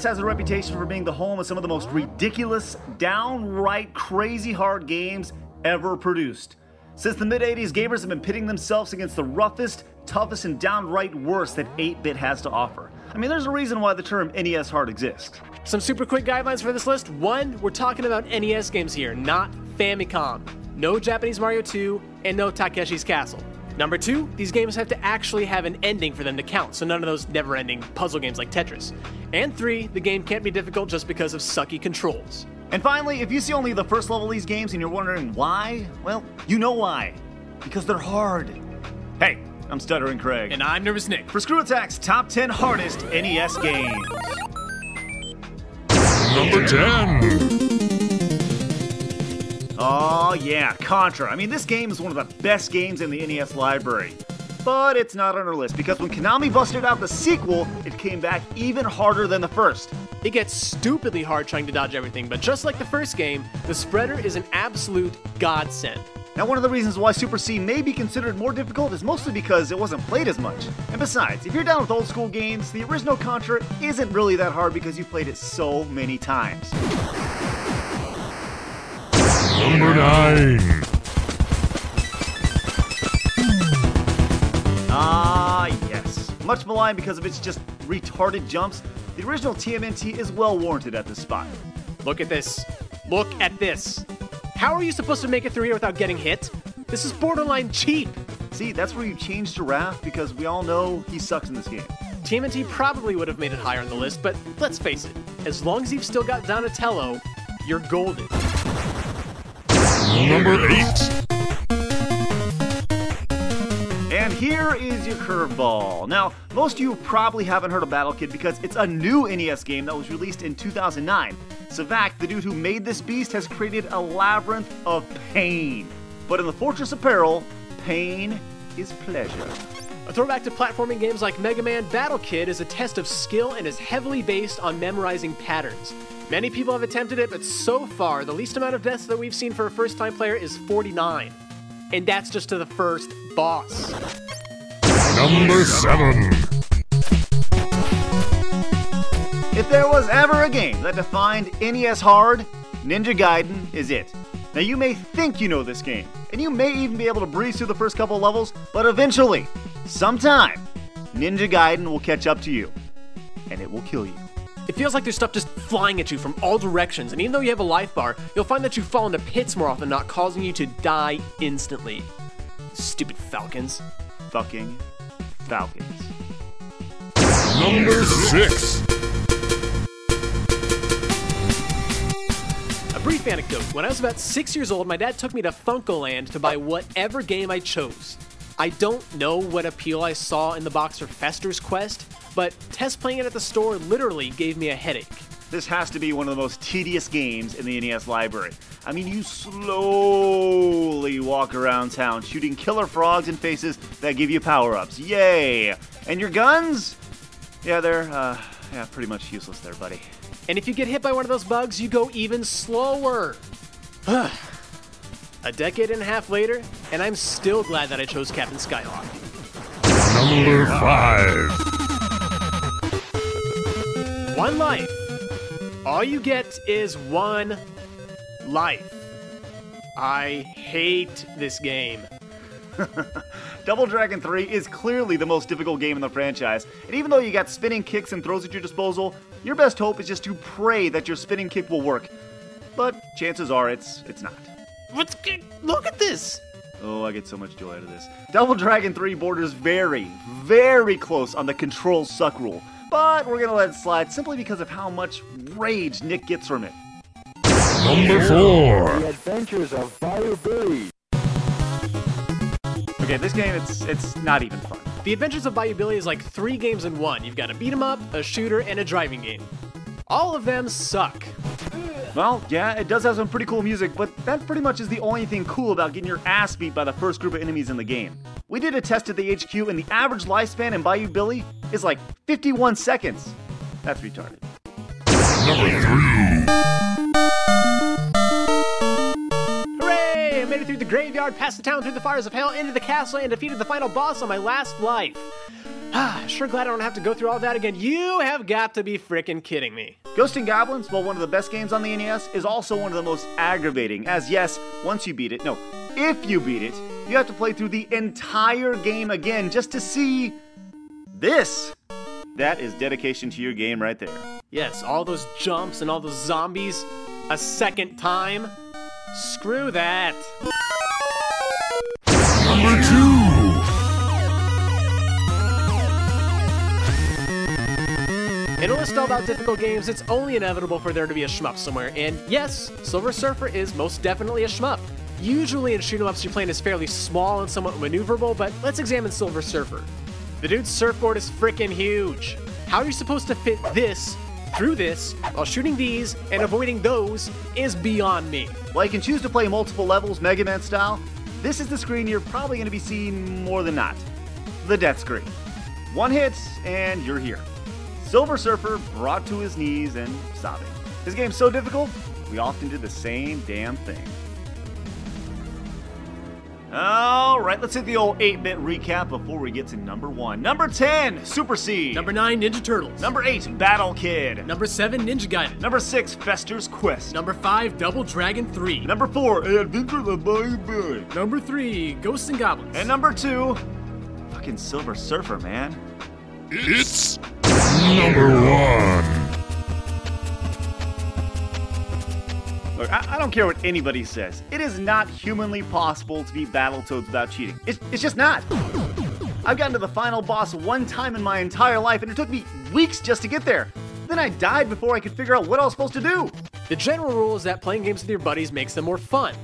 NES has a reputation for being the home of some of the most ridiculous, downright crazy hard games ever produced. Since the mid-80s, gamers have been pitting themselves against the roughest, toughest, and downright worst that 8-bit has to offer. I mean, there's a reason why the term NES hard exists. Some super quick guidelines for this list. 1, we're talking about NES games here, not Famicom. No Japanese Mario 2, and no Takeshi's Castle. Number 2, these games have to actually have an ending for them to count, so none of those never-ending puzzle games like Tetris. And 3, the game can't be difficult just because of sucky controls. And finally, if you see only the first level of these games and you're wondering why, well, you know why. Because they're hard. Hey, I'm Stuttering Craig. And I'm Nervous Nick. For Screwattack's Top 10 Hardest NES Games. Number 10. Oh yeah, Contra. I mean, this game is one of the best games in the NES library. But it's not on our list because when Konami busted out the sequel, it came back even harder than the first. It gets stupidly hard trying to dodge everything, but just like the first game, the spreader is an absolute godsend. Now, one of the reasons why Super C may be considered more difficult is mostly because it wasn't played as much. And besides, if you're down with old school games, the original Contra isn't really that hard because you played it so many times. Number 9. Ah, yes. Much maligned because of its just retarded jumps, the original TMNT is well warranted at this spot. Look at this. Look at this. How are you supposed to make it through here without getting hit? This is borderline cheap. See, that's where you change to Raph because we all know he sucks in this game. TMNT probably would have made it higher on the list, but let's face it, as long as you've still got Donatello, you're golden. Number 8. And here is your curveball. Now, most of you probably haven't heard of Battle Kid because it's a new NES game that was released in 2009. Savak, the dude who made this beast, has created a labyrinth of pain. But in the Fortress of Peril, pain is pleasure. A throwback to platforming games like Mega Man, Battle Kid is a test of skill and is heavily based on memorizing patterns. Many people have attempted it, but so far, the least amount of deaths that we've seen for a first-time player is 49. And that's just to the first boss. Number 7. If there was ever a game that defined NES hard, Ninja Gaiden is it. Now you may think you know this game, and you may even be able to breeze through the first couple of levels, but eventually, sometime, Ninja Gaiden will catch up to you, and it will kill you. It feels like there's stuff just flying at you from all directions, and even though you have a life bar, you'll find that you fall into pits more often than not, causing you to die instantly. Stupid falcons. Fucking falcons. Number 6. A brief anecdote. When I was about 6 years old, my dad took me to Funkoland to buy whatever game I chose. I don't know what appeal I saw in the box for Fester's Quest, but test playing it at the store literally gave me a headache. This has to be one of the most tedious games in the NES library. I mean, you slowly walk around town shooting killer frogs in faces that give you power-ups. Yay! And your guns? Yeah, they're, pretty much useless there, buddy. And if you get hit by one of those bugs, you go even slower. A decade and a half later, and I'm still glad that I chose Captain Skyhawk. Number 5. One life. All you get is one life. I hate this game. Double Dragon 3 is clearly the most difficult game in the franchise, and even though you got spinning kicks and throws at your disposal, your best hope is just to pray that your spinning kick will work. But chances are it's not. Look at this! Oh, I get so much joy out of this. Double Dragon 3 borders very, very close on the control suck rule, but we're gonna let it slide simply because of how much rage Nick gets from it. Number 4. The Adventures of Bayou Billy. Okay, this game, it's not even fun. The Adventures of Bayou Billy is like 3 games in one. You've got a beat 'em up, a shooter, and a driving game. All of them suck. Well, yeah, it does have some pretty cool music, but that pretty much is the only thing cool about getting your ass beat by the first group of enemies in the game. We did a test at the HQ, and the average lifespan in Bayou Billy is like 51 seconds. That's retarded. Number 3. Hooray! I made it through the graveyard, past the town, through the fires of hell, into the castle, and defeated the final boss on my last life. Sure glad I don't have to go through all that again. You have got to be frickin' kidding me. Ghosts and Goblins, while one of the best games on the NES, is also one of the most aggravating, as yes, once you beat it, no, if you beat it, you have to play through the entire game again just to see this. That is dedication to your game right there. Yes, all those jumps and all those zombies a second time. Screw that. Number 2. In a list all about difficult games, it's only inevitable for there to be a shmup somewhere, and yes, Silver Surfer is most definitely a shmup. Usually in shoot-em-ups your plane is fairly small and somewhat maneuverable, but let's examine Silver Surfer. The dude's surfboard is frickin' huge. How are you supposed to fit this through this while shooting these and avoiding those is beyond me. While you can choose to play multiple levels Mega Man style, this is the screen you're probably going to be seeing more than not. The death screen. One hit and you're here. Silver Surfer brought to his knees and sobbing. This game's so difficult, we often did the same damn thing. Alright, let's hit the old 8-bit recap before we get to number 1. Number 10, Super Seed. Number 9, Ninja Turtles. Number 8, Battle Kid. Number 7, Ninja Gaiden. Number 6, Fester's Quest. Number 5, Double Dragon 3. Number 4, Adventure of the Baby. Number 3, Ghosts and Goblins. And number 2, fucking Silver Surfer, man. It's number 1. Look, I don't care what anybody says. It is not humanly possible to beat Battletoads without cheating. It's just not. I've gotten to the final boss one time in my entire life, and it took me weeks just to get there. Then I died before I could figure out what I was supposed to do. The general rule is that playing games with your buddies makes them more fun.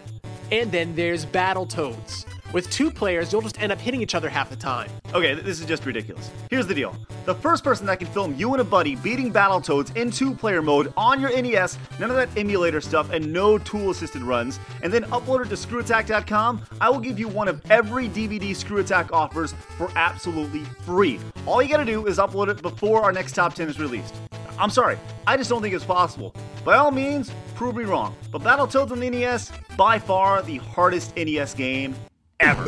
And then there's Battletoads. With 2 players, you'll just end up hitting each other half the time. Okay, this is just ridiculous. Here's the deal. The first person that can film you and a buddy beating Battletoads in 2-player mode on your NES, none of that emulator stuff, and no tool-assisted runs, and then upload it to Screwattack.com, I will give you one of every DVD Screwattack offers for absolutely free. All you gotta do is upload it before our next top 10 is released. I'm sorry, I just don't think it's possible. By all means, prove me wrong, but Battletoads on the NES, by far the hardest NES game ever.